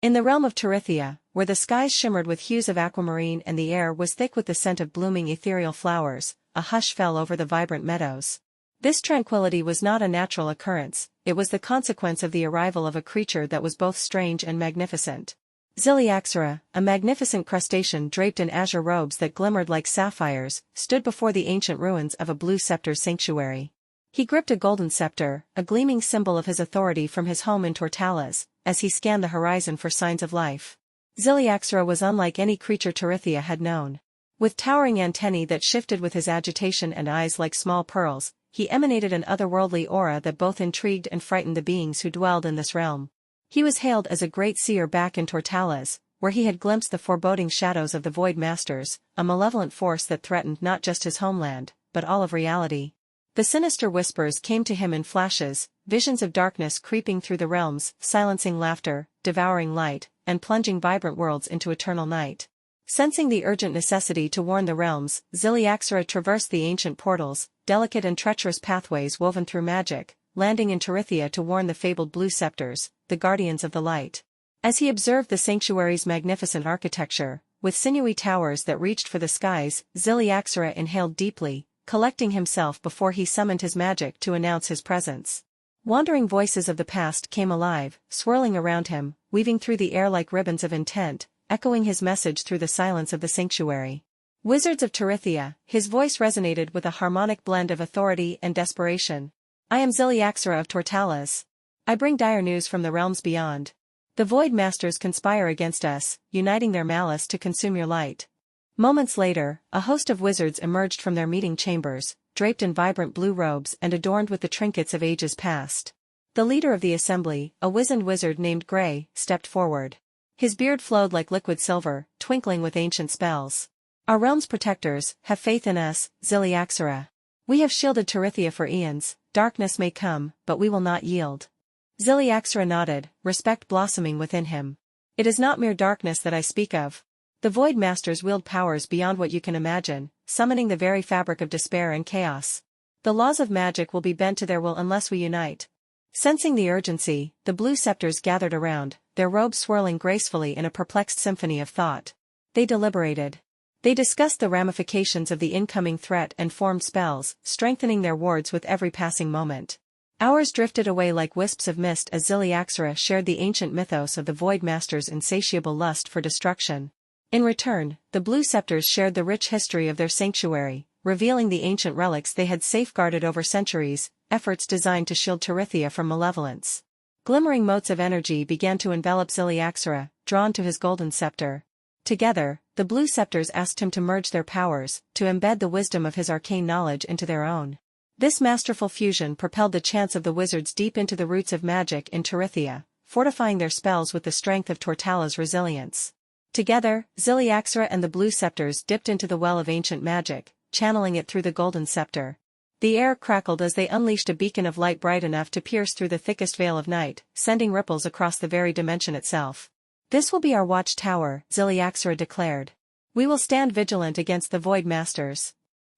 In the realm of Torithia, where the skies shimmered with hues of aquamarine and the air was thick with the scent of blooming ethereal flowers, a hush fell over the vibrant meadows. This tranquility was not a natural occurrence, it was the consequence of the arrival of a creature that was both strange and magnificent. Zilliaxora, a magnificent crustacean draped in azure robes that glimmered like sapphires, stood before the ancient ruins of a blue Scepters sanctuary. He gripped a golden scepter, a gleaming symbol of his authority from his home in Tortalas, as he scanned the horizon for signs of life. Zilliaxora was unlike any creature Torithia had known. With towering antennae that shifted with his agitation and eyes like small pearls, he emanated an otherworldly aura that both intrigued and frightened the beings who dwelled in this realm. He was hailed as a great seer back in Tortalas, where he had glimpsed the foreboding shadows of the Void Masters, a malevolent force that threatened not just his homeland, but all of reality. The sinister whispers came to him in flashes, visions of darkness creeping through the realms, silencing laughter, devouring light, and plunging vibrant worlds into eternal night. Sensing the urgent necessity to warn the realms, Zilliaxora traversed the ancient portals, delicate and treacherous pathways woven through magic, landing in Torithia to warn the fabled blue Scepters, the guardians of the light. As he observed the sanctuary's magnificent architecture, with sinewy towers that reached for the skies, Zilliaxora inhaled deeply, collecting himself before he summoned his magic to announce his presence. Wandering voices of the past came alive, swirling around him, weaving through the air like ribbons of intent, echoing his message through the silence of the sanctuary. Wizards of Torithia, his voice resonated with a harmonic blend of authority and desperation. I am Zilliaxora of Tortalas. I bring dire news from the realms beyond. The Void Masters conspire against us, uniting their malice to consume your light. Moments later, a host of wizards emerged from their meeting chambers, draped in vibrant blue robes and adorned with the trinkets of ages past. The leader of the assembly, a wizened wizard named Grey, stepped forward. His beard flowed like liquid silver, twinkling with ancient spells. Our realm's protectors, have faith in us, Zilliaxora. We have shielded Torithia for eons, darkness may come, but we will not yield. Zilliaxora nodded, respect blossoming within him. It is not mere darkness that I speak of. The Void Masters wield powers beyond what you can imagine, summoning the very fabric of despair and chaos. The laws of magic will be bent to their will unless we unite. Sensing the urgency, the blue Scepters gathered around, their robes swirling gracefully in a perplexed symphony of thought. They deliberated. They discussed the ramifications of the incoming threat and formed spells, strengthening their wards with every passing moment. Hours drifted away like wisps of mist as Zilliaxora shared the ancient mythos of the Void Masters' insatiable lust for destruction. In return, the blue Scepters shared the rich history of their sanctuary, revealing the ancient relics they had safeguarded over centuries, efforts designed to shield Torithia from malevolence. Glimmering motes of energy began to envelop Zilliaxora, drawn to his golden scepter. Together, the blue Scepters asked him to merge their powers, to embed the wisdom of his arcane knowledge into their own. This masterful fusion propelled the chants of the wizards deep into the roots of magic in Torithia, fortifying their spells with the strength of Tortala's resilience. Together, Zilliaxora and the blue Scepters dipped into the well of ancient magic, channeling it through the golden scepter. The air crackled as they unleashed a beacon of light bright enough to pierce through the thickest veil of night, sending ripples across the very dimension itself. This will be our watchtower, Zilliaxora declared. We will stand vigilant against the Void Masters.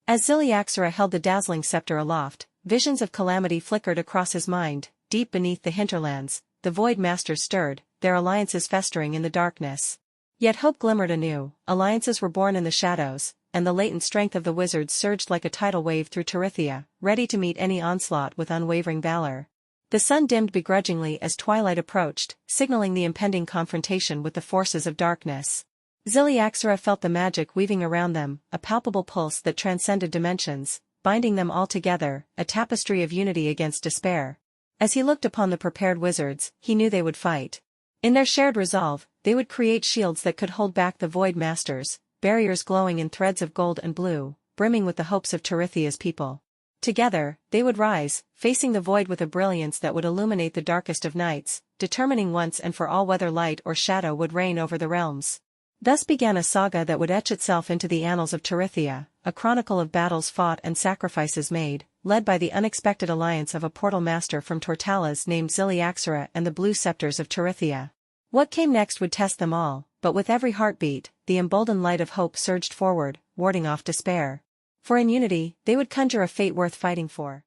As Zilliaxora held the dazzling scepter aloft, visions of calamity flickered across his mind. Deep beneath the hinterlands, the Void Masters stirred, their alliances festering in the darkness. Yet hope glimmered anew, alliances were born in the shadows, and the latent strength of the wizards surged like a tidal wave through Torithia, ready to meet any onslaught with unwavering valor. The sun dimmed begrudgingly as twilight approached, signaling the impending confrontation with the forces of darkness. Zilliaxora felt the magic weaving around them, a palpable pulse that transcended dimensions, binding them all together, a tapestry of unity against despair. As he looked upon the prepared wizards, he knew they would fight. In their shared resolve, they would create shields that could hold back the Void Masters, barriers glowing in threads of gold and blue, brimming with the hopes of Torithia's people. Together, they would rise, facing the void with a brilliance that would illuminate the darkest of nights, determining once and for all whether light or shadow would reign over the realms. Thus began a saga that would etch itself into the annals of Torithia, a chronicle of battles fought and sacrifices made, led by the unexpected alliance of a portal master from Tortalas named Zilliaxora and the blue Scepters of Torithia. What came next would test them all, but with every heartbeat, the emboldened light of hope surged forward, warding off despair. For in unity, they would conjure a fate worth fighting for.